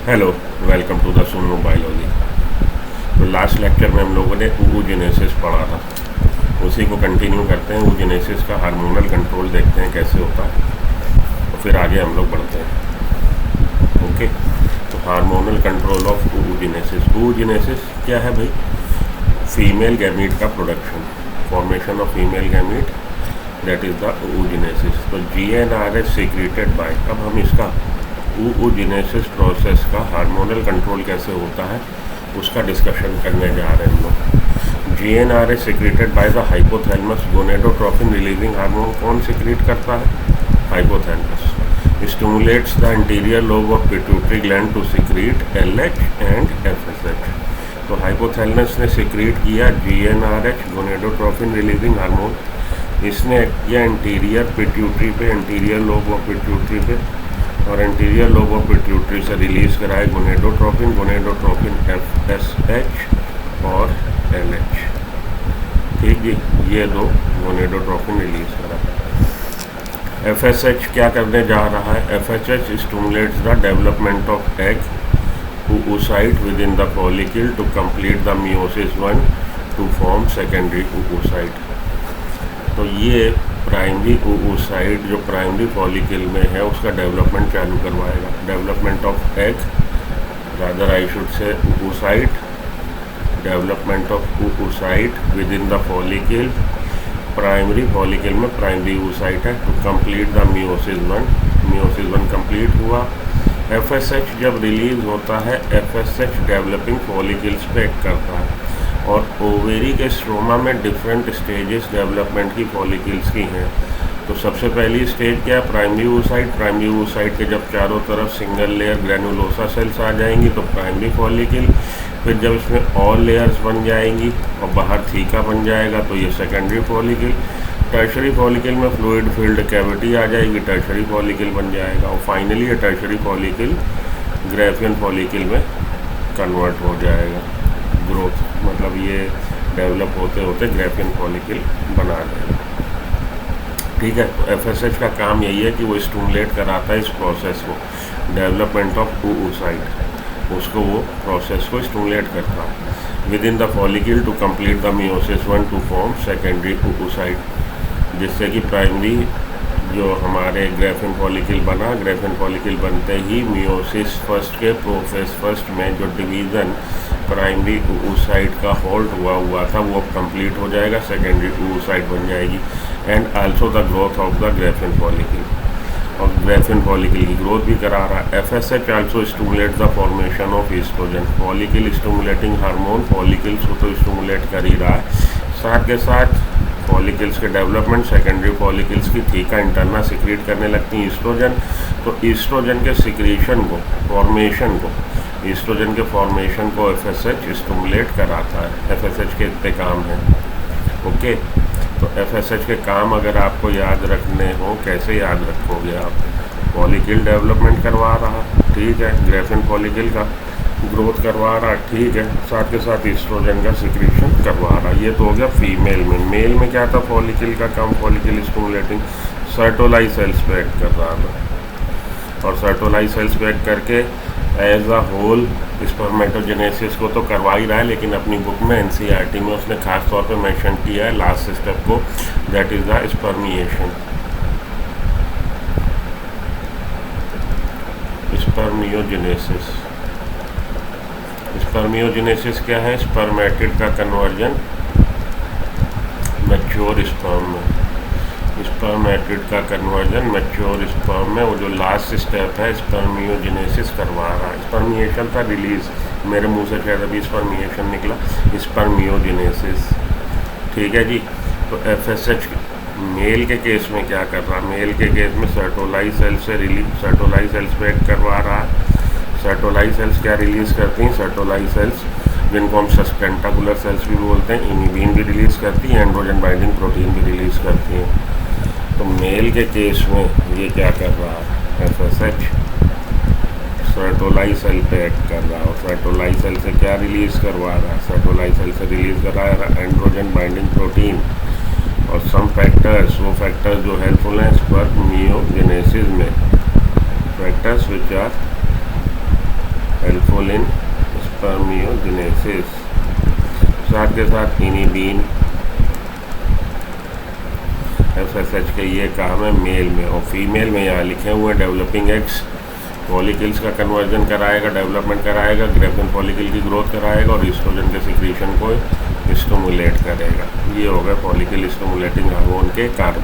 Hello, welcome to the सुनो biology. तो last lecture में हम लोगों ने oogenesis पढ़ा था, उसी को कंटिन्यू करते हैं। oogenesis का हार्मोनल कंट्रोल देखते हैं कैसे होता है, तो फिर आगे हम लोग बढ़ते हैं। ओके, तो hormonal control of oogenesis। oogenesis क्या है भाई? फीमेल गैमीट का production, formation of female gamete, that is the oogenesis। तो GnRH सीक्रेटेड बाय, अब हम इसका oogenesis प्रोसेस का हार्मोनल कंट्रोल कैसे होता है उसका डिस्कशन करने जा रहे हैं हम लोग। GnRH secreted by the hypothalamus gonadotropin releasing hormone कौन सीक्रेट करता है? Hypothalamus. Stimulates the anterior lobe of pituitary gland to secrete LH and FSH। तो हाइपोथैलेमस ने सीक्रेट किया GnRH गोनेडोट्रोपिन रिलीजिंग हार्मोन, इसने किया इंटीरियर पिट्यूटरी पे, इंटीरियर लोब ऑफ पिट्यूटरी पे, और इंटीरियर लोब ऑफ पिट्यूटरी से रिलीज़ कराए गोनेडोट्रोपिन, FSH और LH। ठीक जी, ये दो गोनेडोट्रोपिन रिलीज करा। FSH क्या करने जा रहा है? FSH stimulates the development of egg oocyte within the follicle to complete the meiosis 1 to form secondary oocyte। तो ये प्राइमरी oocyte जो प्राइमरी फॉलिकल में है उसका डेवलपमेंट चालू करवाएगा। Development of egg, rather I should say oocyte, development of oocyte within the follicle, primary follicle में primary oocyte है, to complete the meiosis 1। Meiosis 1 complete हुआ। FSH जब रिलीज होता है, FSH डेवलपिंग फॉलिकल्स पे act करता है, और ओवेरी के स्ट्रोमा में डिफरेंट स्टेजेस डेवलपमेंट की फॉलिकल्स की हैं। तो सबसे पहली स्टेज क्या है? Primary oocyte। प्राइमरी oocyte के जब चारों तरफ सिंगल लेयर ग्रैनुलोसा सेल्स आ जाएंगी तो प्राइमरी फॉलिकल, फिर जब इसमें ऑल लेयर्स बन जाएंगी और बाहर थीका बन जाएगा तो ये सेकेंडरी फॉलिकल। टर्शरी फॉलिकल में फ्लूइड फिल्ड कैविटी आ जाएगी, टर्शरी फॉलिकल बन जाएगा, और फाइनली ये टर्शरी फॉलिकल ग्राफियन फॉलिकल में कन्वर्ट हो जाएगा। ग्रोथ मतलब ये डेवलप होते होते ग्राफियन फॉलिकल बना देगा। ठीक है, तो FSH का काम यही है कि वो स्टिमुलेट कराता है इस प्रोसेस को, डेवलपमेंट ऑफ oocyte, उसको वो प्रोसेस को स्टिमुलेट करता है within the follicle to complete the meiosis 1 to form secondary oocyte, जिससे कि प्राइमरी जो हमारे ग्राफियन फॉलिकल बना, ग्राफियन फॉलिकल बनते ही मियोसिस फर्स्ट के प्रोफेस फर्स्ट में जो डिवीज़न प्राइमरी oocyte का होल्ड हुआ था वो अब कंप्लीट हो जाएगा, सेकेंडरी oocyte बन जाएगी, and also the growth of the Graafian follicle, और ग्राफियन फॉलिकल की ग्रोथ भी करा रहा है। FSH also stimulate the formation of oestrogen. Follicle stimulating hormone follicles को तो स्टिमुलेट कर ही रहा है, साथ के साथ फॉलिकल्स के डेवलपमेंट, सेकेंडरी फॉलिकल्स की थीका इंटरना सिक्रीट करने लगती हैं ईस्ट्रोजन। तो ईस्ट्रोजन के सिक्रीशन को, फॉर्मेशन को, ईस्ट्रोजन के फॉर्मेशन को FSH स्टिमुलेट कराता है। FSH के इतने काम हैं। ओके, तो FSH के काम अगर आपको याद रखने हो, कैसे याद रखोगे आप? फॉलिकल डेवलपमेंट करवा रहा, ठीक है, ग्राफियन फॉलिकल का ग्रोथ करवा रहा, ठीक है, साथ के साथ ईस्ट्रोजन का सिक्रीशन करवा रहा। ये तो हो गया फीमेल में। मेल में क्या था? फॉलिकल का काम, फॉलिकल स्टिमुलेटिंग सर्टोलाई सेल्स पे एक्ट कर रहा था, और सर्टोलाई सेल्स पे एक्ट करके एज अ होल स्पर्मेटोजेनेसिस को तो करवा ही रहा है, लेकिन अपनी बुक में NCERT में उसने खास तौर पे मेंशन किया है लास्ट स्टेप को, that is the spermiation. Spermiogenesis. Spermiogenesis क्या है? स्पर्मेटिड का कन्वर्जन मैच्योर स्पर्म में, स्पर्मेटिड का कन्वर्जन मैच्योर स्पर्म में, वो जो लास्ट स्टेप है स्पर्मियोजेनेसिस करवा रहा है। स्पर्मिएशन था रिलीज, मेरे मुंह से शायद अभी स्पर्मिएशन निकला, स्पर्मियोजेनेसिस। ठीक है जी। तो FSH मेल के केस में क्या कर रहा है? मेल के केस में सर्टोलाई सेल से रिलीज, सर्टोलाई सेल्स पे एक्ट करवा रहा है। सर्टोलाई सेल्स क्या रिलीज़ करती हैं? सर्टोलाई सेल्स, जिनको हम सस्टेंटाकुलर सेल्स भी बोलते हैं, इमिबीन भी रिलीज़ करती हैं, एंड्रोजन बाइंडिंग प्रोटीन भी रिलीज़ करती हैं। तो मेल के केस में ये क्या कर रहा है? FSH सर्टोलाई सेल पे एक्ट कर रहा है, और सर्टोलाई सेल से क्या रिलीज़ करवा रहा है? सर्टोलाई सेल से रिलीज़ करा रहा है एंड्रोजन बाइंडिंग प्रोटीन और सम फैक्टर्स, वो फैक्टर्स जो हेल्पफुल हैं स्पर्मियोजेनेसिस में, factors which are helpful in spermiogenesis. साथ के साथ इनिबीन FSH के ये काम है मेल में, और फीमेल में यहाँ लिखे हुए हैं डेवलपिंग एग्स फॉलिकल्स का कन्वर्जन कराएगा, डेवलपमेंट कराएगा, ग्रेफिन फॉलिकल की ग्रोथ कराएगा और ईस्ट्रोजन के सिक्रीशन को स्टिमुलेट करेगा। ये हो गया फॉलिकल स्टिमुलेटिंग हार्मोन के काम।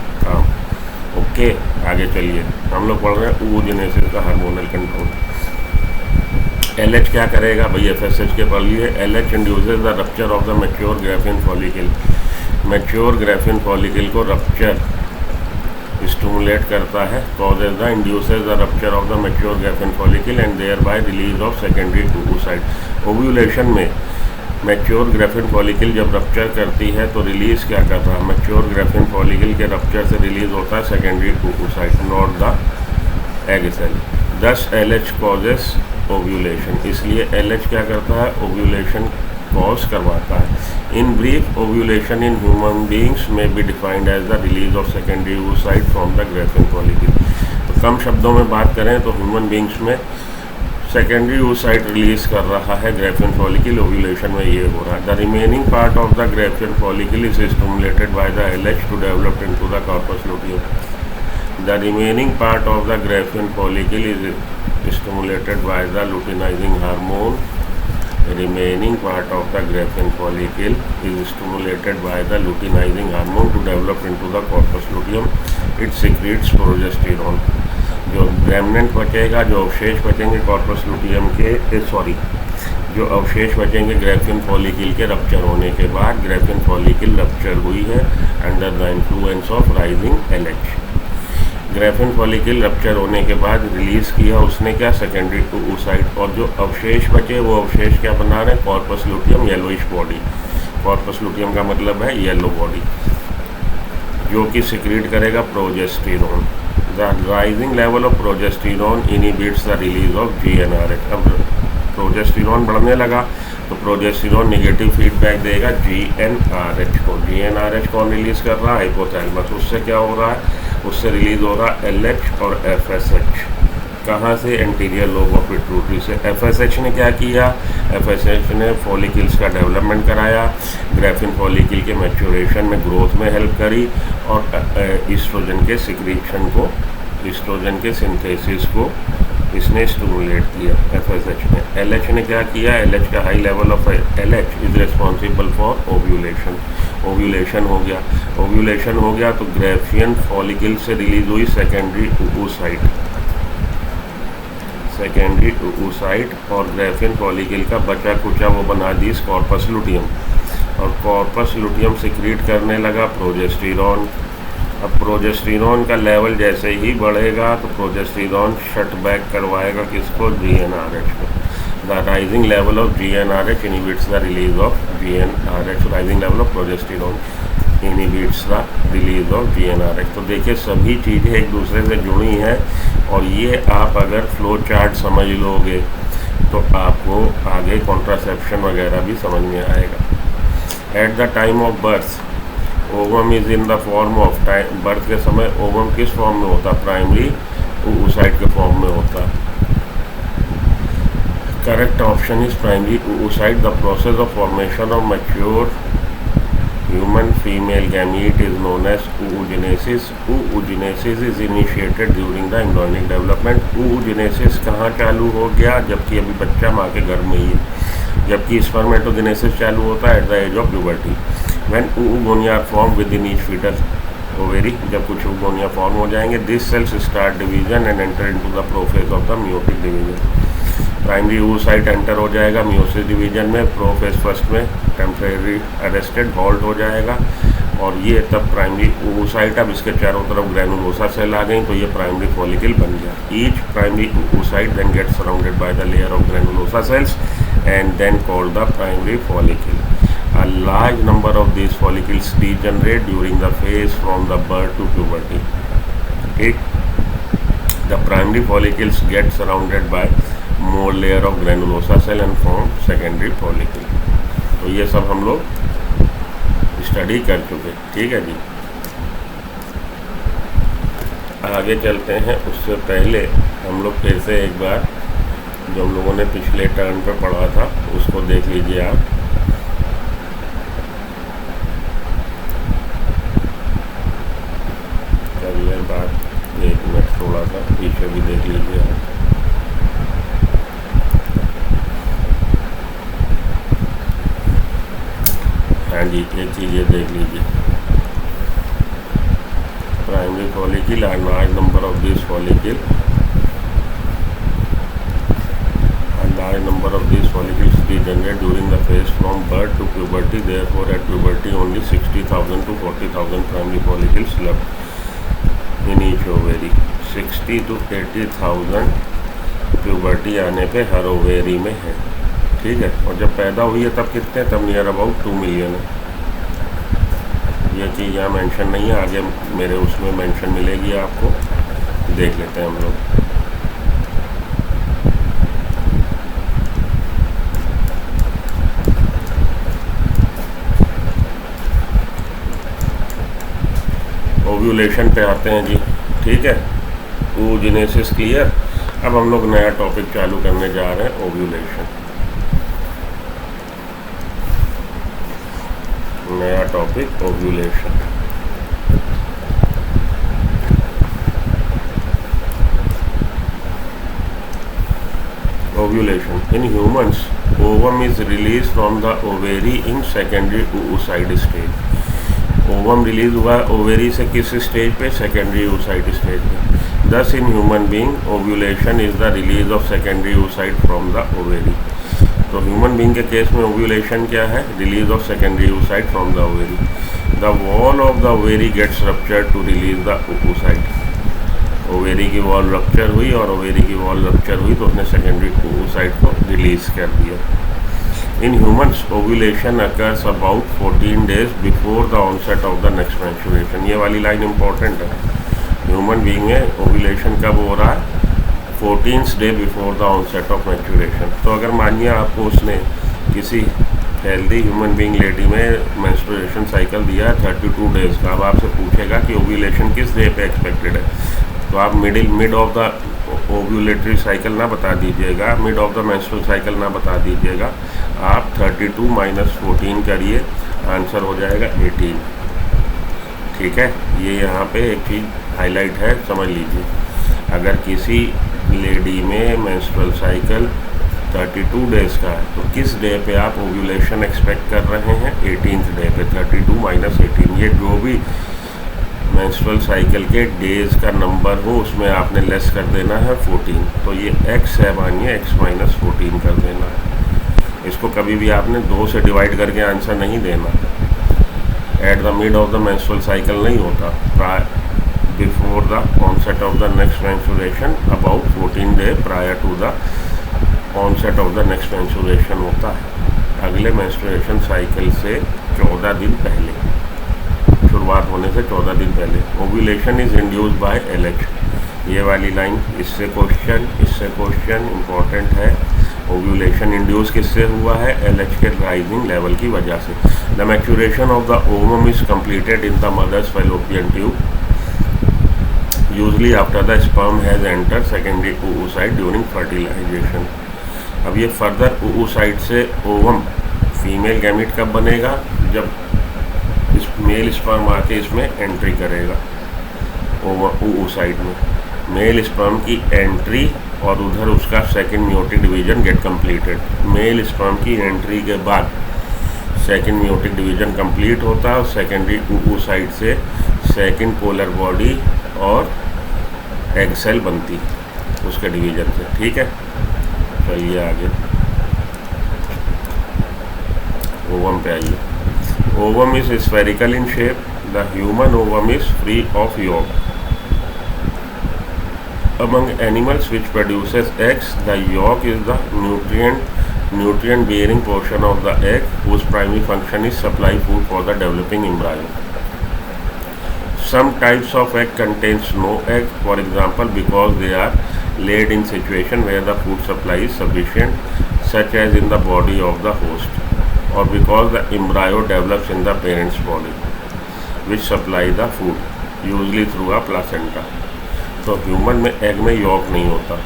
ओके, आगे चलिए, हम लोग पढ़ रहे हैं oogenesis का हार्मोनल कंट्रोल। LH क्या करेगा भाई, FSH के पढ़ लिए। LH induces the rupture of the mature Graafian follicle. Mature Graafian follicle को रप्चर स्टिमुलेट करता है, causes the induces the rupture of the mature Graafian follicle and thereby release of secondary oocyte। Ovulation में mature Graafian follicle जब rupture करती है तो release क्या कर रहा है, मैच्योर ग्रेफिन फॉलिकल के रप्चर से रिलीज होता है secondary oocyte, not the egg cell. Thus LH causes ovulation, इसलिए LH क्या करता है, ओव्यूलेशन कॉज करवाता है। In brief, ovulation in human beings में be defined as the release of secondary oocyte from the Graafian follicle. तो कम शब्दों में बात करें तो ह्यूमन बींग्स में सेकेंडरी oocyte रिलीज कर रहा है ग्रेफिन फॉलिकल, ओव्यूलेशन में ये हो रहा है। The remaining part of the Graafian follicle is stimulated by the LH to develop into the corpus luteum. The remaining part of the Graafian follicle is stimulated by the luteinizing hormone. The remaining part of the graphene follicle is stimulated by the luteinizing hormone to develop into the corpus luteum. It secretes progesterone. जो remnant बचेगा, जो अवशेष बचेंगे corpus luteum के जो अवशेष बचेंगे Graafian follicle के रप्चर होने के बाद, ग्रेफिन फॉलिकल रप्चर हुई है under the influence of rising LH। Graafian follicle rupture होने के बाद रिलीज़ किया उसने क्या, सेकेंडरी oocyte, और जो अवशेष बचे वो अवशेष क्या बना रहे हैं, corpus luteum, yellowish body. Corpus luteum का मतलब है येलो बॉडी, जो कि सिक्रीट करेगा progesterone. The rising level of progesterone inhibits the release of GnRH। अब प्रोजेस्टेरोन बढ़ने लगा तो प्रोजेस्टेरोन नेगेटिव फीडबैक देगा GnRH को। GnRH कौन रिलीज़ कर रहा है, हाइपोथैलेमस। उससे क्या हो रहा है, उससे रिलीज़ हो रहा है LH और FSH। कहाँ से, एंटीरियर लोब ऑफ पिट्यूटरी से। FSH ने क्या किया, FSH ने फॉलिकल्स का डेवलपमेंट कराया, ग्रेफिन फॉलिकल के मैच्योरेशन में, ग्रोथ में हेल्प करी, और ईस्ट्रोजन के सिक्रीशन को, ईस्ट्रोजन के सिंथेसिस को इसने स्टिमुलेट किया FSH ने। LH ने क्या किया, LH का high level of LH is responsible for ovulation. Ovulation हो गया, ओव्यूलेशन हो गया तो ग्रेफिन फॉलिकल से रिलीज हुई सेकेंडरी oocyte, सेकेंडरी oocyte, और ग्रेफिन फॉलिकल का बचा कुचा वो बना दी कॉर्पस लुटियम, और कॉर्पस लुटियम सिक्रीट करने लगा प्रोजेस्टेरोन। अब प्रोजेस्टेरोन का लेवल जैसे ही बढ़ेगा तो प्रोजेस्टेरोन शट बैक करवाएगा किसको, GnRH को। The rising level of GnRH inhibits the release of GnRH। Rising level of progesterone inhibits the release of GnRH। तो देखिए सभी चीज़ें एक दूसरे से जुड़ी हैं, और ये आप अगर फ्लो चार्ट समझ लोगे तो आपको आगे कॉन्ट्रासेप्शन वगैरह भी समझ में आएगा। At the time of birth, ovum is in the form of, time birth के समय ओवम किस फॉर्म में होता, प्राइमरी oocyte के फॉर्म में होता। Correct option is primary oocyte। The process of formation of mature human female gamete is known as oogenesis। oogenesis is initiated during the embryonic development. oogenesis कहाँ चालू हो गया, जबकि अभी बच्चा माँ के गर्भ में ही है, जबकि स्पर्मेटोजेनेसिस चालू होता है at the age of puberty. When oogonia are formed within each fetus ovary, जब कुछ oogonia फॉर्म हो जाएंगे, this cells start division and enter into the prophase of the meiotic division. Primary oocyte enter हो जाएगा meiosis division में, prophase first में temporary arrested halt हो जाएगा, और ये तब प्राइमरी oocyte, अब इसके चारों तरफ ग्रैनुलोसा सेल आ गई तो ये प्राइमरी फॉलिकल बन गया। Each primary oocyte then gets surrounded by the layer of granulosa cells and then called the primary follicle. A large number of these follicles degenerate during the phase from the birth to puberty. Okay? The primary follicles get surrounded by more layer of granulosa cell and form secondary follicle. तो ये सब हम लोग study कर चुके, ठीक है जी। आगे चलते हैं, उससे पहले हम लोग फिर से एक बार जो हम लोगों ने पिछले टर्न पे पढ़ा था उसको देख लीजिए आप। चलिए बात 1 मिनट, थोड़ा सा पीछे भी देख लीजिए आप। हाँ जी, एक चीज़ ये देख लीजिए, प्राइमरी फॉलिकल और large number of this follicle, large number of these follicles degenerate during the phase from birth to puberty. Therefore, at puberty, only 60,000 to 40,000 primary follicles left in each ovary. 60 to 80,000 puberty आने पे हर ovary में है, ठीक है। और जब पैदा हुई है तब कितने, तब नियर अबाउट 2 मिलियन है। ये चीज़ यहाँ मेंशन नहीं है, आगे मेरे उसमें मेंशन मिलेगी आपको, देख लेते हैं हम लोग। ओव्यूलेशन पे आते हैं जी, ठीक है। oogenesis clear. अब हम लोग नया टॉपिक चालू करने जा रहे हैं, ओव्यूलेशन। नया topic ovulation. Ovulation in humans, ovum is released from the ovary in secondary oocyte stage। Ovum release हुआ ओवेरी से किस स्टेज पे, सेकेंडरी oocyte स्टेज पे। Thus in human being ovulation is the release of secondary oocyte from the ovary. तो human being के case में ovulation क्या है, release of secondary oocyte from the ovary. The wall of the ovary gets ruptured to release the oocyte। Ovary की wall rupture हुई और ovary की wall rupture हुई तो उसने सेकेंडरी oocyte को रिलीज कर दिया। In humans, ovulation occurs about 14 days before the onset of the next menstruation। ये वाली लाइन इंपॉर्टेंट है। ह्यूमन बीइंग में ओव्यूलेशन कब हो रहा है, 14th day before the onset of menstruation. तो अगर मानिए आपको उसने किसी हेल्दी ह्यूमन बीइंग लेडी में मेंस्ट्रुएशन साइकिल दिया है 32 डेज़ का, अब आपसे पूछेगा कि ओव्यूलेशन किस डे पे एक्सपेक्टेड है, तो आप mid of the ovulatory cycle ना बता दीजिएगा, mid of the menstrual cycle ना बता दीजिएगा, आप 32 - 14 करिए, आंसर हो जाएगा 18, ठीक है। ये यहाँ पे एक चीज़ हाईलाइट है, समझ लीजिए। अगर किसी लेडी में मेंस्ट्रुअल साइकिल 32 डेज़ का है तो किस डे पे आप ओव्यूलेशन एक्सपेक्ट कर रहे हैं, 18th डे पे। 32 - 18, ये जो भी मेंस्ट्रुअल साइकिल के डेज़ का नंबर हो उसमें आपने लेस कर देना है 14। तो ये x है, मानिए x - 14 कर देना है। इसको कभी भी आपने 2 से डिवाइड करके आंसर नहीं देना। At the mid of the menstrual cycle नहीं होता, before the onset of the next menstruation about 14 day prior to the onset of the next menstruation होता है। अगले मेंस्ट्रुएशन साइकिल से 14 दिन पहले, शुरुआत होने से 14 दिन पहले। Ovulation is induced by LH। ये वाली लाइन इससे क्वेश्चन इंपॉर्टेंट है। ओव्यूलेशन इंड्यूस किससे हुआ है, LH के राइजिंग लेवल की वजह से। The maturation of the ovum is completed in the mother's fallopian tube usually after the sperm has enter secondary oocyte during fertilisation. अब ये फर्दर oocyte से ओवम फीमेल गैमीट कब बनेगा, जब इस मेल स्पर्म आके इसमें एंट्री करेगा oocyte में। मेल स्पर्म की एंट्री और उधर उसका second meiotic division gate completed. Mail sperm की एंट्री के बाद सेकंड मियोटिक डिवीजन कंप्लीट होता है और सेकेंडरी oocyte से सेकंड पोलर बॉडी और एग सेल बनती उसके डिवीजन से, ठीक है। चलिए आगे ओवम पे आइए। Ovum is spherical in shape. The human ovum is free of yolk. Among animals which produces eggs, the yolk is the nutrient-bearing portion of the egg, whose primary function is supply food for the developing embryo. Some types of egg contains no egg, for example, because they are laid in situation where the food supply is sufficient, such as in the body of the host, or because the embryo develops in the parent's body, which supply the food, usually through a placenta। तो human में egg में York नहीं होता,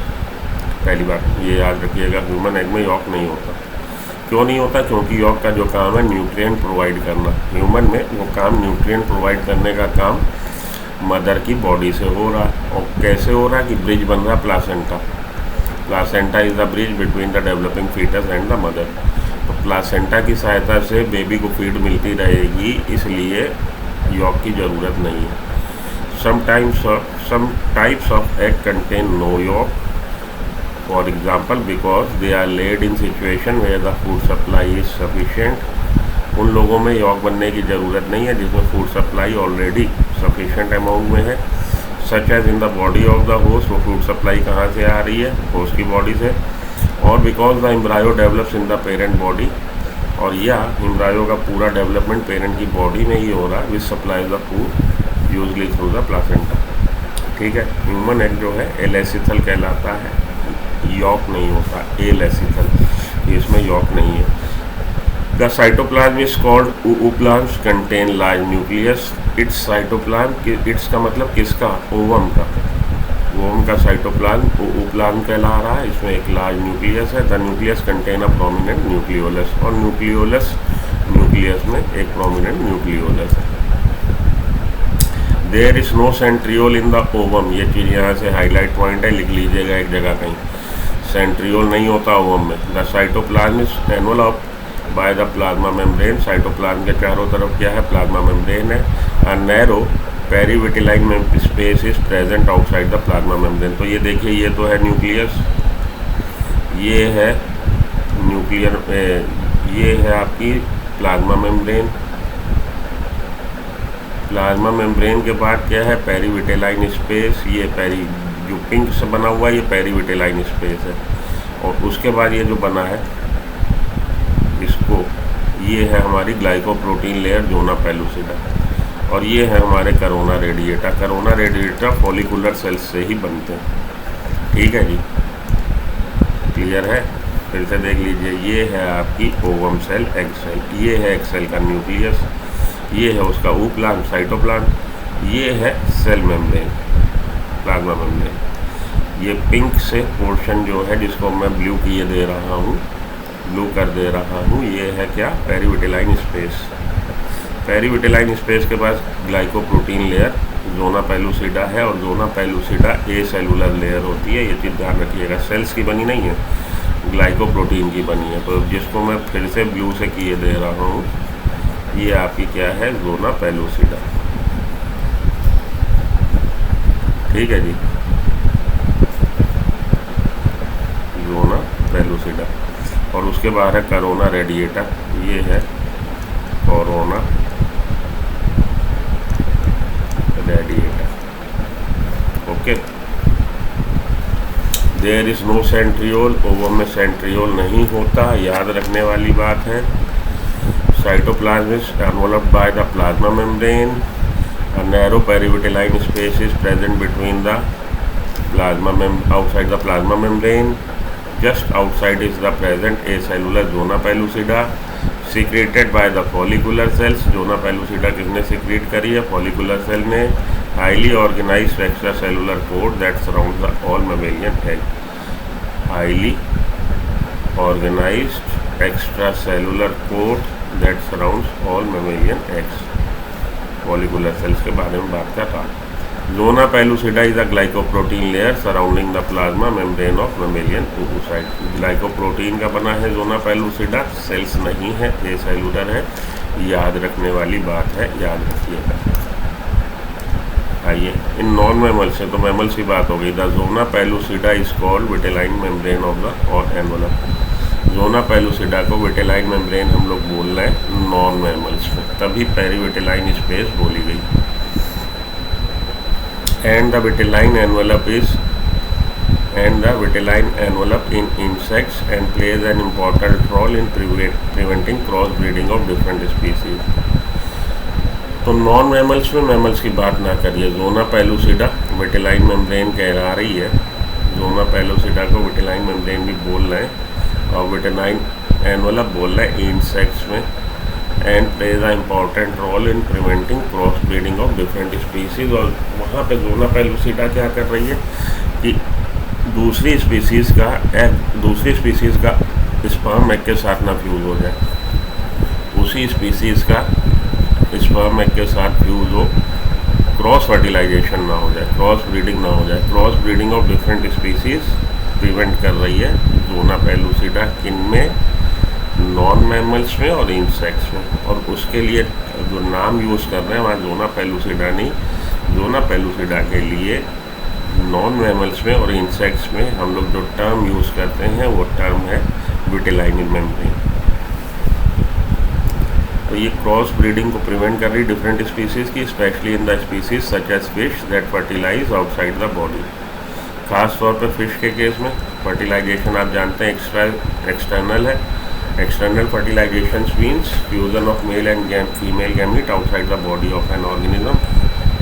पहली बात ये याद रखिएगा, ह्यूमन एग में यॉक नहीं होता। क्यों नहीं होता? क्योंकि यॉक का जो काम है न्यूट्रिएंट प्रोवाइड करना, ह्यूमन में वो काम न्यूट्रिएंट प्रोवाइड करने का काम मदर की बॉडी से हो रहा है। और कैसे हो रहा है कि ब्रिज बन रहा placenta. Placenta is the bridge between the developing fetus and the mother. तो प्लासेंटा की सहायता से बेबी को फीड मिलती रहेगी, इसलिए यॉक की ज़रूरत नहीं है। some types of egg contain no yolk, for example because they are laid in situation where the food supply is sufficient। उन लोगों में यॉक बनने की ज़रूरत नहीं है जिसमें food supply already sufficient amount में है, such as in the body of the host. वो फूड सप्लाई कहाँ से आ रही है? होस्ट की बॉडी से। और because the embryo develops in the parent body, और यह एम्ब्रायो का पूरा डेवलपमेंट पेरेंट की बॉडी में ही हो रहा है, which supply the food usually through the placenta. ठीक है, ह्यूमन एग जो है एलेसिथल कहलाता है, यॉक नहीं होता, एलेसिथल, इसमें यॉक नहीं है। The cytoplasm is called ooplans contain large nucleus. It's cytoplasm, it's का मतलब किसका? ओवम का। ओवम का साइटोप्लाज्म ooplans कहला रहा है, इसमें एक लार्ज न्यूक्लियस है। The nucleus contain a prominent nucleolus, और न्यूक्लियस में एक प्रोमिनेंट न्यूक्लियोलस है। There is no centriole in the ovum, ये चीज़ यहाँ से हाईलाइट पॉइंट है, लिख लीजिएगा एक जगह कहीं। सेंट्रियोल नहीं होता ओवम में। The cytoplasm is enveloped by the plasma membrane. Cytoplasm के चारों तरफ क्या है? प्लाज्मा मेम्ब्रेन है। A narrow perivitelline space is present outside the plasma membrane. तो ये देखिए, ये तो है न्यूक्लियस, ये है न्यूक्लियर, ये है आपकी प्लाज्मा मेम्ब्रेन। प्लाज्मा मेम्ब्रेन के बाद क्या है? पेरीविटेलाइन स्पेस। ये जो पिंक से बना हुआ है ये पेरीविटेलाइन स्पेस है। और उसके बाद ये जो बना है इसको, ये है हमारी ग्लाइकोप्रोटीन लेयर जोना पेलुसिडा, और ये है हमारे corona radiata. Corona radiata follicular cells से ही बनते हैं। ठीक है जी, क्लियर है? फिर से देख लीजिए, ये है आपकी ओवम सेल, एग सेल, ये है एग सेल का न्यूक्लियस, ये है उसका ooplans साइटोप्लाज्म, ये है सेल मेम्ब्रेन, प्लाज्मा मेम्ब्रेन। ये पिंक से पोर्शन जो है जिसको मैं ब्लू किए दे रहा हूँ, ब्लू कर दे रहा हूँ, ये है क्या? पेरीविटेलाइन स्पेस। पेरीविटेलाइन स्पेस के पास ग्लाइकोप्रोटीन लेयर जोना पेलुसिडा है, और जोना पेलुसिडा ए सेलुलर लेयर होती है। ये चीज़ ध्यान रखिएगा, सेल्स की बनी नहीं है, ग्लाइकोप्रोटीन की बनी है। तो जिसको मैं फिर से ब्लू से किए दे रहा हूँ, ये आपकी क्या है? Zona pellucida. ठीक है जी, जोना पेलुसिडा। और उसके बाद है करोना रेडिएटा, ये है corona radiata. Okay, there is no centriole, ovum में सेंट्रियोल नहीं होता, याद रखने वाली बात है। Cytoplasm is enveloped by the plasma membrane. A narrow perivitelline space is present between the outside the plasma membrane. Just outside is the present acellular zona pellucida, secreted by the follicular cells. Zona pellucida किसने secrete करी है? Follicular cell ने। Highly organized extracellular coat that surrounds the all mammalian egg. Highly organized extracellular coat that surrounds all mammalian eggs। Follicular cells के बारे में बात कर रहा हूँ। Zona pellucida is a glycoprotein layer surrounding the plasma membrane of mammalian oocyte। Glycoprotein का बना है जोना पेलुसिडा, सेल्स नहीं है, ए सेलुलर है, याद रखने वाली बात है, याद रखिएगा। आइए इन नॉन मैमल्स से, तो मैमल्स की बात हो गई। The zona pellucida is called vitelline membrane of the और एनवलप। जोना पेलुसिडा को विटेलाइन मेम्ब्रेन हम लोग बोल रहे हैं नॉन मैमल्स में, तभी पेरीविटेलाइन स्पेस बोली गई। And the vitelline envelope in insects and plays an important role in preventing cross breeding of different species. तो नॉन मैमल्स में मैमल्स की बात ना करिए, जोना पेलुसिडा विटेलाइन मेम्ब्रेन कहला रही है। जोना पेलुसिडा को विटेलाइन मेम्ब्रेन भी बोल रहे हैं और विटेलाइन एनवलप बोल रहे हैं इंसेक्ट्स में। And plays a important role in preventing cross breeding of different species. और वहाँ पे जोना पेलुसिडा क्या कर रही है कि दूसरी स्पीसीज़ का स्पर्म एग के साथ ना फ्यूज़ हो जाए, उसी स्पीसीज़ का स्पर्म एग के साथ फ्यूज़ हो, क्रॉस फर्टिलाइजेशन ना हो जाए, क्रॉस ब्रीडिंग ना हो जाए। Cross breeding of different species prevent कर रही है ज़ोना पेलुसिडा, किन में? नॉन मैमल्स में और इंसेक्ट्स में। और उसके लिए जो नाम यूज़ कर रहे हैं वहाँ ज़ोना पेलुसिडा नहीं, ज़ोना पेलुसिडा के लिए नॉन मैमल्स में और इंसेक्ट्स में हम लोग जो टर्म यूज़ करते हैं वो टर्म है विटिलाइनी मेम्ब्रेन। तो ये क्रॉस ब्रीडिंग को प्रिवेंट कर रही डिफरेंट स्पीसीज़ की, specially in the species such as fish that fertilise outside the body. खास तौर पर फिश के केस में फर्टिलाइजेशन आप जानते हैं एक्सटर्नल है। External fertilisation means fusion of male and female gamete outside the body of an organism.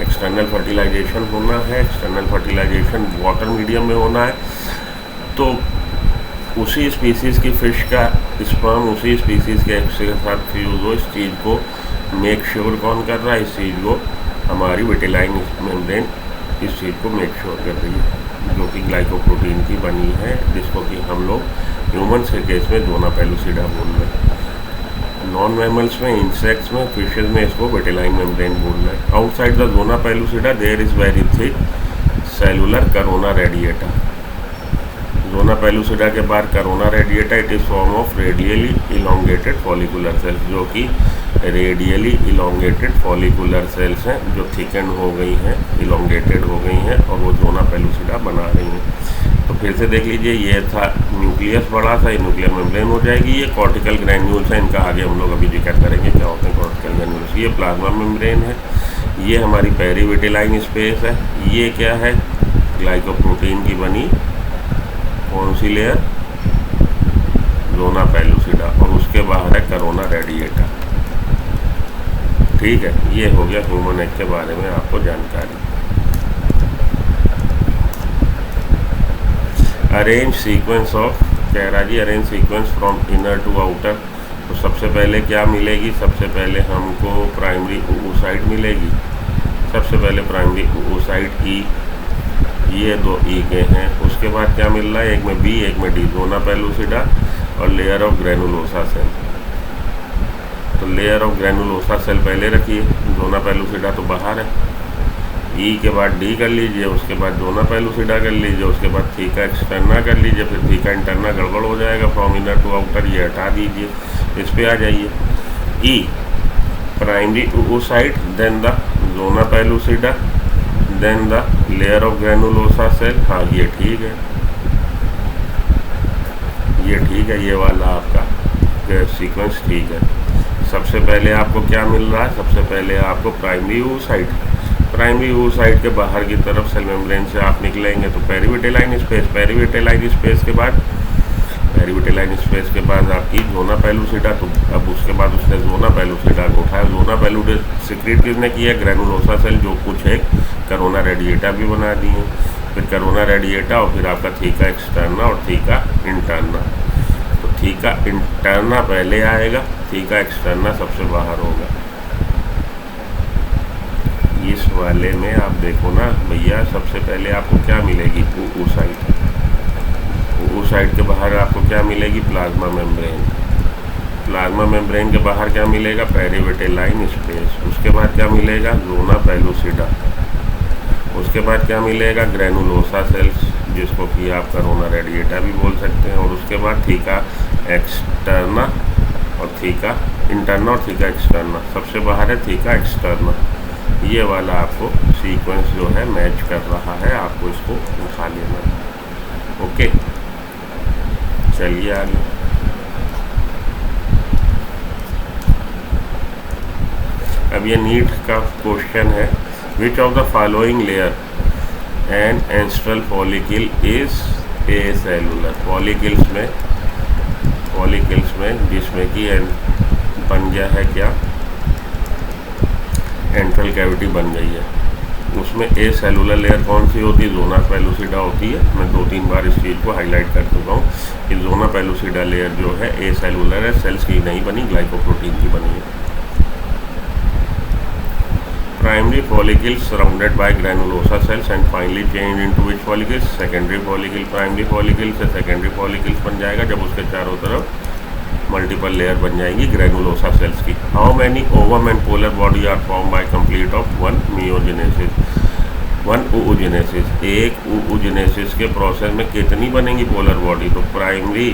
External fertilisation होना है, एक्सटर्नल फर्टिलाइजेशन वाटर मीडियम में होना है। तो उसी स्पीसीज़ की फ़िश का स्पर्म उसी स्पीसीज़ के एग के साथ फ्यूज़ हो, इस चीज़ को मेक श्योर कौन कर रहा है? इस चीज़ को हमारी विटिलाइन मेम्ब्रेन इस चीज़ को मेक श्योर कर रही है, जो कि ग्लाइकोप्रोटीन की बनी है, जिसको कि हम लोग ह्यूमन्स के केस में ज़ोना पेलुसिडा बोल रहे हैं। नॉन मैमल्स में, इंसेक्ट्स में, फिशेज में इसको विटिलाइन मेम्ब्रेन बोल रहे हैं। Outside the zona pellucida there is very thick cellular corona radiata. Zona pellucida के बाद corona radiata, it is form of radially elongated follicular cells, जो कि रेडियली इलोंगेटेड फॉलिकुलर सेल्स हैं, जो थिकन हो गई हैं, इलोंगेटेड हो गई हैं और वो ज़ोना पेलुसिडा बना रही हैं। तो फिर से देख लीजिए, ये था न्यूक्लियस बड़ा सा, ये न्यूक्लियर मेम्ब्रेन हो जाएगी। ये कॉर्टिकल ग्रैन्यूल्स हैं, इनका आगे हम लोग अभी जिक्र करेंगे क्या होते हैं कॉर्टिकल ग्रैन्यूल्स। ये प्लाज्मा मेम्ब्रेन है, ये हमारी पेरीविटिलाइन स्पेस है, ये क्या है? ग्लाइकोप्रोटीन की बनी कौन सी लेयर? ज़ोना पेलुसिडा, और उसके बाहर है करोना रेडिएटा। ठीक है, ये हो गया ह्यूमन एग के बारे में आपको जानकारी। अरेंज सीक्वेंस ऑफ, कह रहा जी arrange sequence from inner to outer. तो सबसे पहले क्या मिलेगी? सबसे पहले हमको प्राइमरी oocyte मिलेगी। सबसे पहले प्राइमरी oocyte ई, ये दो ई के हैं। उसके बाद क्या मिल रहा है? एक में बी, एक में डी, ज़ोना पेलुसिडा और लेयर ऑफ ग्रेनुलोसा सेल। तो लेयर ऑफ ग्रेनुलोसा सेल पहले रखिए, ज़ोना पेलुसिडा तो बाहर है। ई के बाद डी कर लीजिए, उसके बाद ज़ोना पेलुसिडा कर लीजिए, उसके बाद थीका एक्सटर्ना कर लीजिए, फिर थीका इंटरना गड़बड़ हो जाएगा, फ्रॉम इनर टू आउटर, ये हटा दीजिए। इस पे आ जाइए। ई primary oocyte, then the zona pellucida, then the layer of granulosa cell. हाँ, ये ठीक है, ये ठीक है, ये वाला आपका सीक्वेंस ठीक है। सबसे पहले आपको क्या मिल रहा है? सबसे पहले आपको प्राइमरी oocyte, प्राइमरी oocyte के बाहर की तरफ सेल मेम्ब्रेन से आप निकलेंगे तो पेरीविटिलाइन स्पेस, पेरीविटिलाइन स्पेस के बाद आपकी ज़ोना पेलुसिडा। तो अब उसके बाद उसने ज़ोना पेलुसिडा को उठाया। ज़ोना पेलुसिडा सिक्रीट किसने किया? ग्रेनुलोसा सेल, जो कुछ एक करोना रेडिएटा भी बना दिए। फिर करोना रेडिएटा और फिर आपका थीका एक्सटर्ना और थीका इंटरना। तो थीका इंटरना पहले आएगा, थीका एक्सटर्ना सबसे बाहर होगा। इस वाले में आप देखो ना भैया, सबसे पहले आपको क्या मिलेगी? oocyte। oocyte के बाहर आपको क्या मिलेगी? Plasma membrane. प्लाज्मा मेम्ब्रेन के बाहर क्या मिलेगा? पेरीविटिलाइन स्पेस। उसके बाद क्या मिलेगा? Zona pellucida. उसके बाद क्या मिलेगा? ग्रेनुलोसा सेल्स, जिसको कि आप करोना रेडिएटा भी बोल सकते हैं। और उसके बाद थीका एक्सटर्ना और थीका इंटरना और थीका एक्सटर्ना। सबसे बाहर है थीका एक्सटर्ना। ये वाला आपको सीक्वेंस जो है मैच कर रहा है, आपको इसको उठा लेना है। ओके, चलिए आगे। अब ये नीट का क्वेश्चन है, which of the following layer in antral follicle is acellular. Follicles में जिसमें कि बन गया है क्या? एंट्रल कैविटी बन गई है, उसमें ए सेलुलर लेयर कौन सी होती है? ज़ोना पेलुसिडा होती है। मैं 2-3 बार इस चीज़ को हाईलाइट कर चुका हूँ कि ज़ोना पेलुसिडा लेयर जो है ए सेलुलर है, सेल्स की नहीं बनी, ग्लाइकोप्रोटीन की बनी है। Primary follicle surrounded by granulosa cells and finally change into which follicles, secondary follicle. Primary follicle से सेकेंडरी फॉलिकल्स बन जाएगा जब उसके चारों तरफ मल्टीपल लेयर बन जाएंगी ग्रैनुलोसा सेल्स की। How many ovum and polar body are form by complete of one meiogenesis, one oogenesis। एक oogenesis के प्रोसेस में कितनी बनेंगी पोलर बॉडी? तो प्राइमरी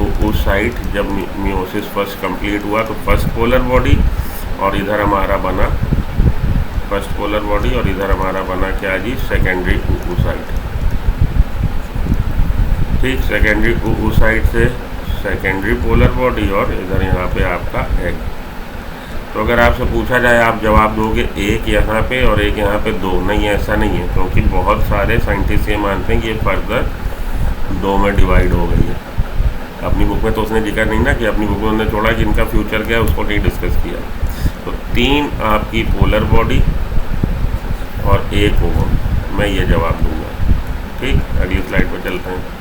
oocyte जब मियोसिस फर्स्ट कंप्लीट हुआ तो फर्स्ट पोलर बॉडी, और इधर हमारा बना फर्स्ट पोलर बॉडी, और इधर हमारा बना क्या जी, सेकेंडरी oocyte। ठीक, सेकेंडरी oocyte से सेकेंडरी पोलर बॉडी, और इधर यहाँ पे आपका एग। तो अगर आपसे पूछा जाए आप जवाब दोगे एक यहाँ पे और एक यहाँ पे दो, नहीं ऐसा नहीं है, क्योंकि बहुत सारे साइंटिस्ट ये मानते हैं कि ये फर्दर दो में डिवाइड हो गई है। अपनी बुक में तो उसने जिक्र नहीं ना कि अपनी बुक में उन्होंने छोड़ा कि इनका फ्यूचर क्या है, उसको नहीं डिस्कस किया। तो 3 आपकी पोलर बॉडी और एक ओवम, मैं ये जवाब दूंगा। ठीक, अगली स्लाइड पर चलते हैं।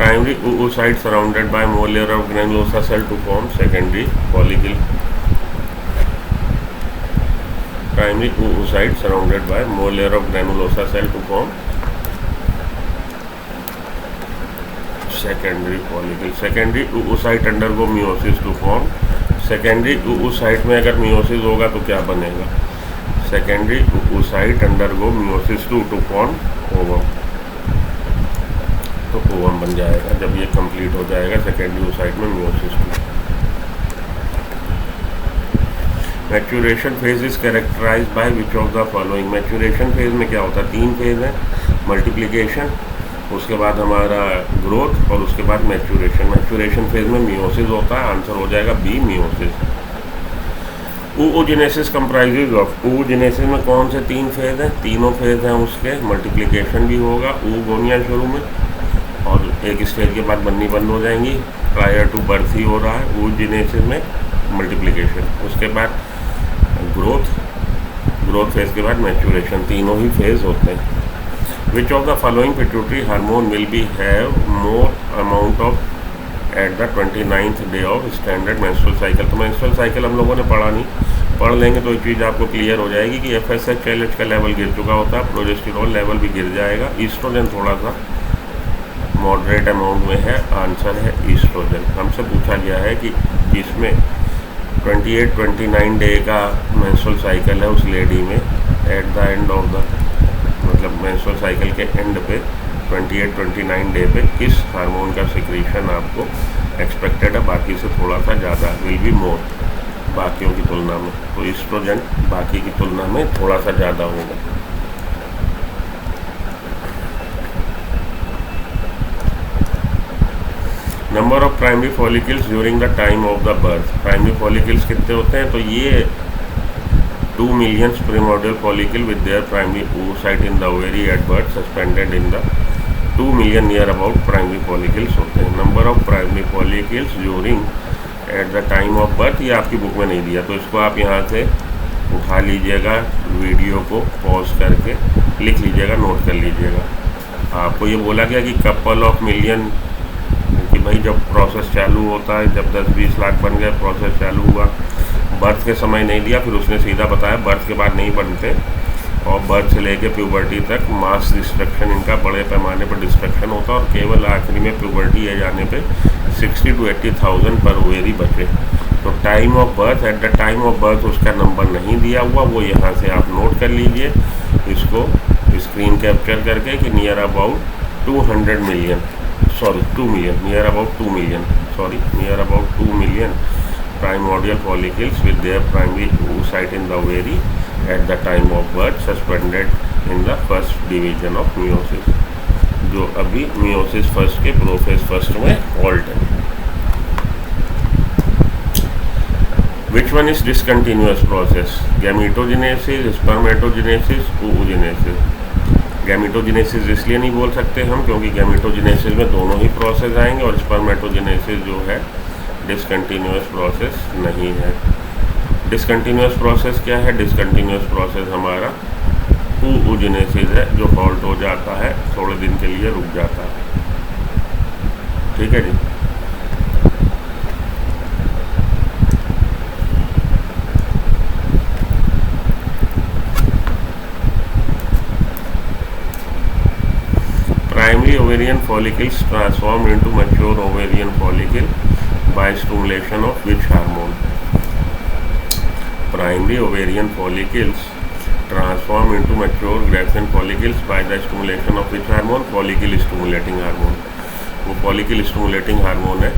Primary oocyte surrounded by more layer of granulosa cell to form secondary follicle. Primary oocyte surrounded by more layer of granulosa cell to form secondary follicle. Secondary oocyte undergo meiosis to form. Secondary oocyte में अगर meiosis होगा तो क्या बनेगा? Secondary oocyte undergo meiosis to form ovum। तो ovum बन जाएगा जब ये कंप्लीट हो जाएगा सेकेंडरी oocyte में meiosis 2। Maturation phase is characterise by which of the following. Maturation phase में क्या होता है? 3 फेज है, मल्टीप्लिकेशन, उसके बाद हमारा ग्रोथ, और उसके बाद मैच्यूरेशन। मैच्यूरेशन फेज में मियोसिस होता है, आंसर हो जाएगा B, meiosis. oogenesis comprises of, oogenesis में कौन से 3 फेज हैं? तीनों फेज हैं उसके, मल्टीप्लिकेशन भी होगा, oogonia शुरू में, और एक स्टेज के बाद बननी बंद हो जाएंगी, प्रायर टू बर्थ ही हो रहा है oogenesis में मल्टीप्लिकेशन, उसके बाद ग्रोथ फेज के बाद मैच्यूरेशन, तीनों ही फेज होते हैं। विच of the following pituitary hormone will be have more amount of at the 29th day of standard menstrual cycle. तो मेंस्ट्रुअल साइकिल हम लोगों ने पढ़ा नहीं, पढ़ लेंगे तो ये चीज़ आपको क्लियर हो जाएगी कि FSH LH का लेवल गिर चुका होता है, प्रोजेस्टेरोन लेवल भी गिर जाएगा, ईस्ट्रोजन थोड़ा सा मॉडरेट अमाउंट में है, आंसर है ईस्ट्रोजन। हमसे पूछा गया है कि जिसमें 28-29 डे का मेंस्ट्रुअल साइकिल है उस लेडी में, at the end of the, मतलब मेंस्ट्रुअल साइकिल के एंड पे 28-29 डे पे किस हार्मोन का सिक्रीशन आपको एक्सपेक्टेड है, बाकी से थोड़ा सा ज़्यादा, विल बी मोर, बाकियों की तुलना में। तो ईस्ट्रोजन बाकी की तुलना में थोड़ा सा ज़्यादा होगा। Number of primary follicles during the time of the birth. Primary follicles कितने होते हैं? तो ये 2 million primordial follicle with their primary oocyte in the ovary at birth suspended in the 2 million near about primary follicles होते हैं। Number of primary follicles during at the time of birth, ये आपकी book में नहीं दिया, तो इसको आप यहाँ से उठा लीजिएगा, वीडियो को पॉज करके लिख लीजिएगा, नोट कर लीजिएगा। आपको ये बोला गया कि कपल ऑफ मिलियन, कि भाई जब प्रोसेस चालू होता है, जब 10-20 लाख बन गए, प्रोसेस चालू हुआ, बर्थ के समय नहीं दिया, फिर उसने सीधा बताया बर्थ के बाद नहीं बनते, और बर्थ से लेके प्यूबर्टी तक मास डिस्ट्रक्शन, इनका बड़े पैमाने पर डिस्ट्रक्शन होता है, और केवल आखिरी में प्यूबर्टी आ जाने पे 60 to 80,000 पर ओवेरी बचे। तो time of birth, at the time of birth उसका नंबर नहीं दिया हुआ, वो यहाँ से आप नोट कर लीजिए, इसको स्क्रीन कैप्चर करके कि near about 200 million, sorry 2 million, near about 2 million, sorry near about 2 million primordial follicles with their primary oocyte in the ovary at the time of birth suspended in the first division of meiosis, जो अभी meiosis first के prophase first में halt है। Which one is discontinuous process? Gametogenesis, spermatogenesis, oogenesis। Gametogenesis इसलिए नहीं बोल सकते हम क्योंकि गैमेटोजेनेसिस में दोनों ही प्रोसेस आएंगे, और स्पर्मेटोजेनेसिस जो है डिसकंटिन्यूअस प्रोसेस नहीं है। डिसकंटिन्यूअस प्रोसेस क्या है? डिसकंटिन्यूअस प्रोसेस हमारा oogenesis है, जो हॉल्ट हो जाता है, थोड़े दिन के लिए रुक जाता है। ठीक है जी। Primary ovarian follicles transform into mature ovarian follicle by stimulation of which hormone? Primary ovarian follicles transform into mature Graafian follicles by the stimulation of which hormone? Follicle stimulating hormone। वो फॉलिकल स्टिमुलेटिंग हार्मोन है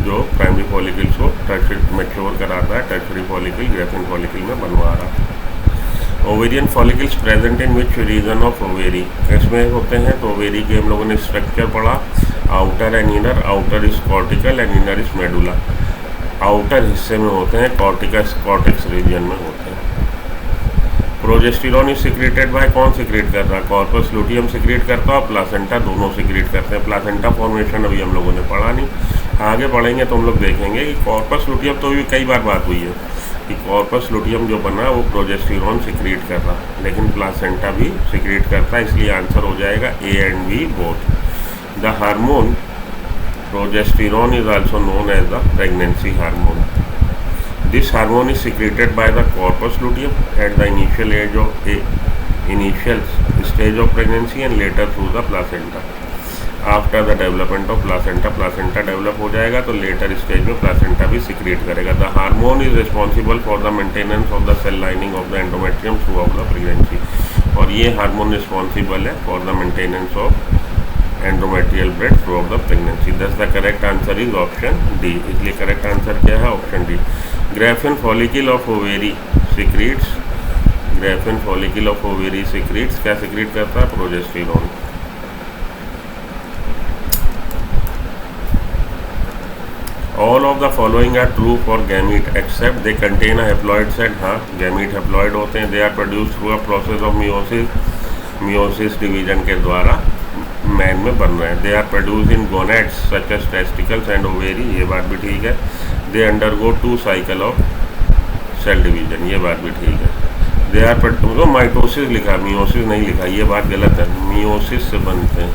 जो primary follicles को mature कराता है, tertiary follicle graphene follicle में बनवा रहा है। Ovarian follicles present in which region of ovary, इसमें होते हैं तो ओवेरी के हम लोगों ने स्ट्रक्चर पढ़ा, outer and inner. Outer is cortical and inner is medulla. Outer हिस्से में होते हैं, कॉर्टिक्स रीजन में होते हैं। प्रोजेस्टेरॉन इज सिक्रेटेड बाय, कौन सिक्रेट कर रहा है? कॉर्पस लुटियम सिक्रेट करता है और प्लासेंटा, दोनों सिक्रेट करते हैं। प्लासेंटा फॉर्मेशन अभी हम लोगों ने पढ़ा नहीं, आगे पढ़ेंगे तो हम लोग देखेंगे कि कॉर्पस लुटियम तो भी कई बार बात हुई है कि कॉर्पस लुटियम जो बना वो प्रोजेस्टेरॉन सिक्रेट कर रहा है, लेकिन प्लासेंटा भी सिक्रेट करता है, इसलिए आंसर हो जाएगा A and B both. The hormone progesterone is also known as the pregnancy hormone. This hormone is secreted by the corpus luteum at the initial stage of pregnancy and later through the placenta. After the development of placenta develop हो जाएगा तो later stage में placenta भी secrete करेगा। The hormone is responsible for the maintenance of the cell lining of the endometrium throughout the pregnancy। और ये hormone responsible है for the maintenance of endometrial breast throughout the pregnancy। Thus the correct answer is option D। इसलिए correct answer क्या है? option D। Graafian follicle of ovary secretes, Graafian follicle of ovary secretes, क्या secrete करता है? Progesterone. All of the following are true for gamete except they contain a haploid set। हाँ, gamete haploid होते हैं। They are produced through a process of meiosis division के द्वारा man में बन रहे हैं। They are produce in gonads such as testicles and ovary, ये बात भी ठीक है। They undergo 2 cycle of cell division, ये बात भी ठीक है। दे आर तो माइटोसिस लिखा, मियोसिस नहीं लिखा, ये बात गलत है। मियोसिस से बनते हैं,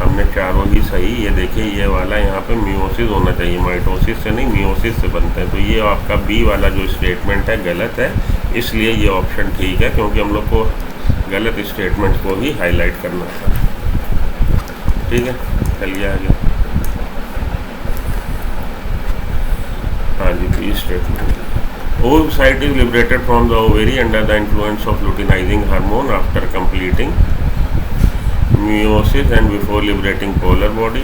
हमने चारों ही सही। ये देखिए ये वाला यहाँ पे मियोसिस होना चाहिए, माइटोसिस से नहीं, मियोसिस से बनते हैं। तो ये आपका बी वाला जो स्टेटमेंट है गलत है, इसलिए ये ऑप्शन ठीक है, क्योंकि हम लोग को गलत स्टेटमेंट को ही हाईलाइट करना था। ठीक है, चलिए आगे। हाँ जी, B statement. Oocyte is liberated from the ovary under the influence of luteinizing hormone after completing meiosis and before liberating polar body।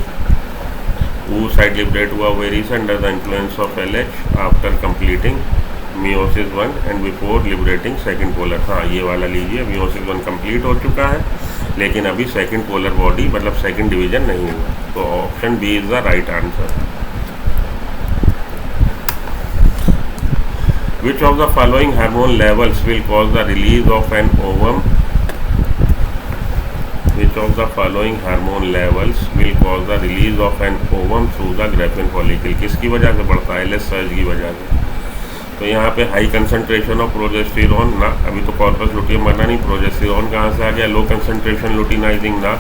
oocyte liberate हुआ ओवेरी से under the influence of LH after completing meiosis 1 and before liberating second polar। हाँ, ये वाला लीजिए, meiosis 1 complete हो चुका है, लेकिन अभी सेकंड पोलर बॉडी मतलब सेकंड डिवीजन नहीं हुआ, तो option B is the right answer. Which of the following hormone levels will cause the release of an ovum? Which of the following hormone levels will cause the release of an ovum through the Graafian follicle? किसकी वजह से बढ़ता है? LH surge की वजह से। तो यहाँ पे हाई कंसंट्रेशन ऑफ प्रोजेस्टेरॉन ना, अभी तो कॉर्पस लुटियम बना नहीं, प्रोजेस्टेरॉन कहाँ से आ गया? लो कंसंट्रेशन लुटिनाइजिंग ना,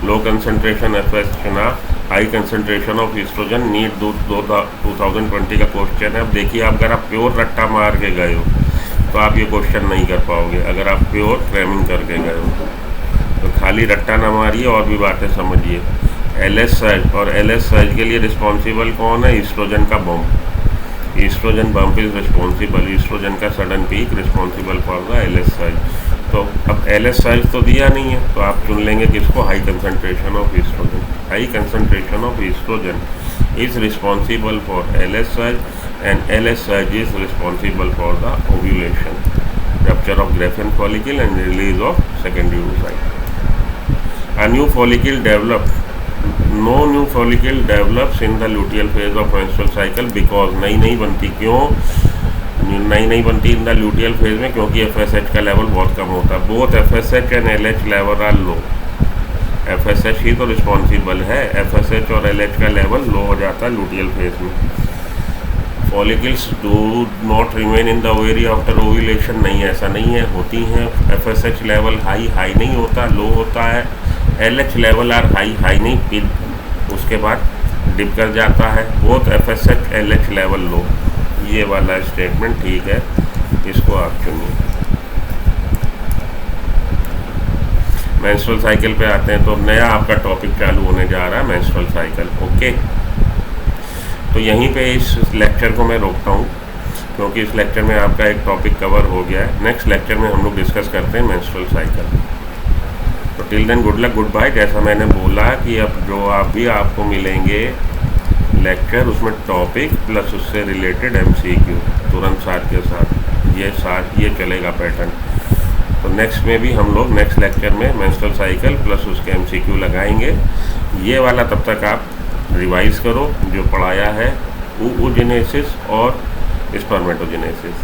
लो कंसंट्रेशन FSH ना, high concentration of oestrogen. NEET 2020 का क्वेश्चन है। अब देखिए, अगर आप प्योर रट्टा मार के गए हो तो आप ये क्वेश्चन नहीं कर पाओगे। अगर आप प्योर क्रैमिंग करके गए हो तो खाली रट्टा ना मारिए और भी बातें समझिए। LH सर्ज, और LH सर्ज के लिए रिस्पॉन्सिबल कौन है? ईस्ट्रोजन का bump. Estrogen bump is responsible, estrogen का sudden peak responsible for the LH surge. तो अब LH सर्ज तो दिया नहीं है, तो आप चुन लेंगे किसको? High concentration of oestrogen. High concentration of oestrogen is responsible for LH surge and LH surge is responsible for the ovulation, rupture of Graafian follicle and release of secondary oocyte। A new follicle develops, no new follicle develops in the luteal phase of menstrual cycle because नहीं बनती। क्यों नहीं बनती in the luteal phase में? क्योंकि FSH का level बहुत कम होता है। Both FSH and LH level are low। FSH ही तो रिस्पॉन्सिबल है, FSH और LH का लेवल लो हो जाता है luteal phase में। Follicles do not remain in the ovary after ovulation, नहीं, ऐसा नहीं है, होती हैं। FSH लेवल हाई नहीं होता, लो होता है। LH लेवल आर हाई नहीं, उसके बाद डिप कर जाता है। Both FSH LH level low, ये वाला स्टेटमेंट ठीक है, इसको आप चुनिए। मेंस्ट्रुअल साइकिल पे आते हैं, तो नया आपका टॉपिक चालू होने जा रहा है, मेंस्ट्रुअल साइकिल। ओके, तो यहीं पे इस लेक्चर को मैं रोकता हूँ, क्योंकि इस लेक्चर में आपका एक टॉपिक कवर हो गया है। नेक्स्ट लेक्चर में हम लोग डिस्कस करते हैं मेंस्ट्रुअल साइकिल। तो till then good luck, goodbye. जैसा मैंने बोला कि अब जो आपको मिलेंगे लेक्चर, उसमें टॉपिक प्लस उससे रिलेटेड MCQ तुरंत साथ के साथ ये चलेगा पैटर्न। तो नेक्स्ट में भी हम लोग नेक्स्ट लेक्चर में मेंस्ट्रुअल साइकिल प्लस उसके MCQ लगाएंगे। ये वाला तब तक आप रिवाइज करो जो पढ़ाया है, oogenesis और स्पर्मेटोजेनेसिस।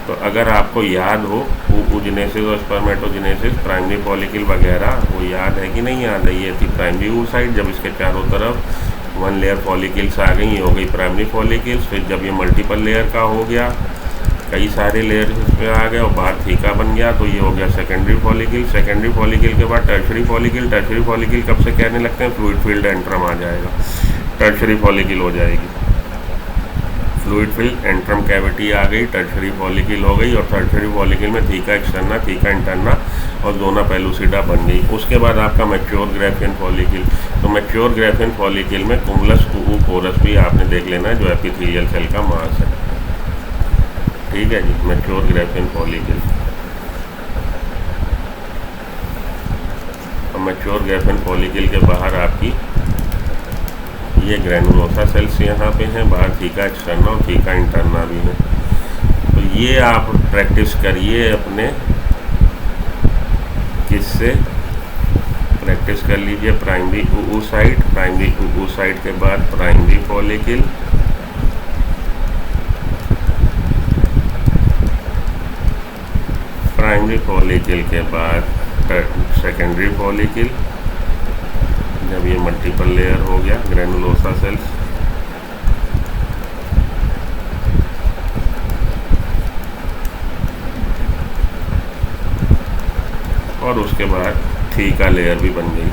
तो अगर आपको याद हो oogenesis और स्पर्मेटोजेनेसिस, प्राइमरी फॉलिकल वगैरह, वो याद है कि नहीं याद है? ये थी प्राइमरी oocyte, जब इसके चारों तरफ 1 लेयर फॉलिकल्स आ गई, ये हो गई प्राइमरी फॉलिकल्स। फिर जब ये मल्टीपल लेयर का हो गया, कई सारे लेयर इसमें आ गए और बाहर थीका बन गया, तो ये हो गया सेकेंडरी फॉलिकल। सेकेंडरी फॉलिकल के बाद टर्शरी फॉलिकल। टर्शरी फॉलिकल कब से कहने लगते हैं? फ्लूइड फील्ड एंट्रम आ जाएगा, टर्शरी फॉलिकल हो जाएगी। फ्लूइड फील्ड एंट्रम कैविटी आ गई, टर्शरी फॉलिकल हो गई, और टर्शरी फॉलिकल में थीका एक्सटर्ना, थीका इंटरना और जोना पेलुसिडा बन गई। उसके बाद आपका मैच्योर ग्राफियन फॉलिकल। तो मैच्योर ग्राफियन फॉलिकल में कुमुलस ooporus भी आपने देख लेना है, जो एपिथेलियल सेल का मास है। ठीक है जी, मैच्योर ग्राफियन फॉलिकल। और मैच्योर ग्राफियन फॉलिकल के बाहर आपकी ये ग्रैनुलोसा सेल्स यहाँ पे हैं, बाहर थीका एक्सटर्ना और थीका इंटरना भी है। तो ये आप प्रैक्टिस करिए अपने, किससे प्रैक्टिस कर लीजिए? प्राइमरी oocyte, प्राइमरी oocyte के बाद प्राइमरी फॉलिकल, प्राइमरी फॉलिकल के बाद सेकेंडरी फॉलिकल, जब ये मल्टीपल लेयर हो गया, ग्रैनुलोसा सेल्स, और उसके बाद थीका लेयर भी बन गई,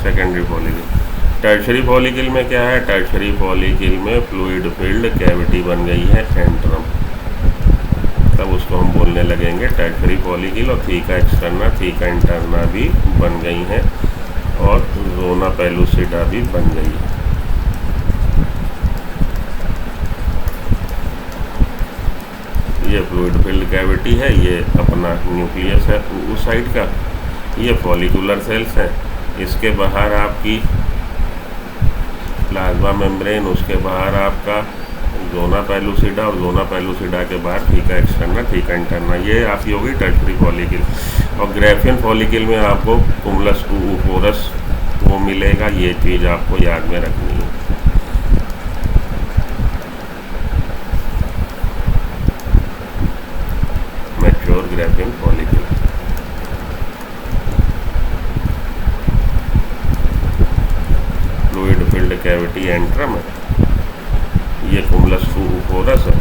सेकेंडरी फॉलिकल। टर्शरी फॉलिकल में क्या है? टर्शरी फॉलिकल में फ्लूइड फील्ड कैविटी बन गई है, एंट्रम। तब उसको हम बोलने लगेंगे टर्शरी फॉलिकल, और थीका एक्सटर्ना, थीका इंटरना भी बन गई हैं, और जोना पेलुसिडा भी बन गई है। ये फ्लूइड फील्ड कैविटी है, ये अपना न्यूक्लियस है oocyte का, ये फॉलिकुलर सेल्स हैं। इसके बाहर आपकी प्लाज्मा मेम्ब्रेन, उसके बाहर आपका जोना पेलुसिडा, और जोना पेलुसिडा के बाहर थीका एक्सटर्ना, थीका इंटरना। ये आपकी होगी टर्शरी फॉलिकल। और ग्राफियन फॉलिकल में आपको कुमुलस ooporus वो मिलेगा, ये चीज़ आपको याद में रखनी है। Mature Graafian follicle. Fluid field cavity antrum है, ये कुमुलस ooporus है,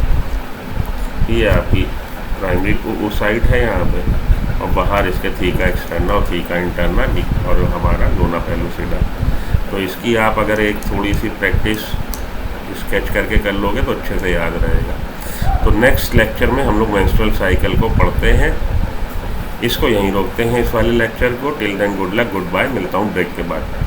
ये आपकी प्राइमरी oocyte है यहाँ पे, और बाहर इसके थीका एक्सटर्ना और थीका इंटरना, और हमारा जोना पेलुसिडा। तो इसकी आप अगर एक थोड़ी सी प्रैक्टिस स्केच करके कर लोगे तो अच्छे से याद रहेगा। तो नेक्स्ट लेक्चर में हम लोग मेंस्ट्रुअल साइकिल को पढ़ते हैं। इसको यहीं रोकते हैं, इस वाले लेक्चर को। Till then good luck, goodbye. मिलता हूँ ब्रेक के बाद।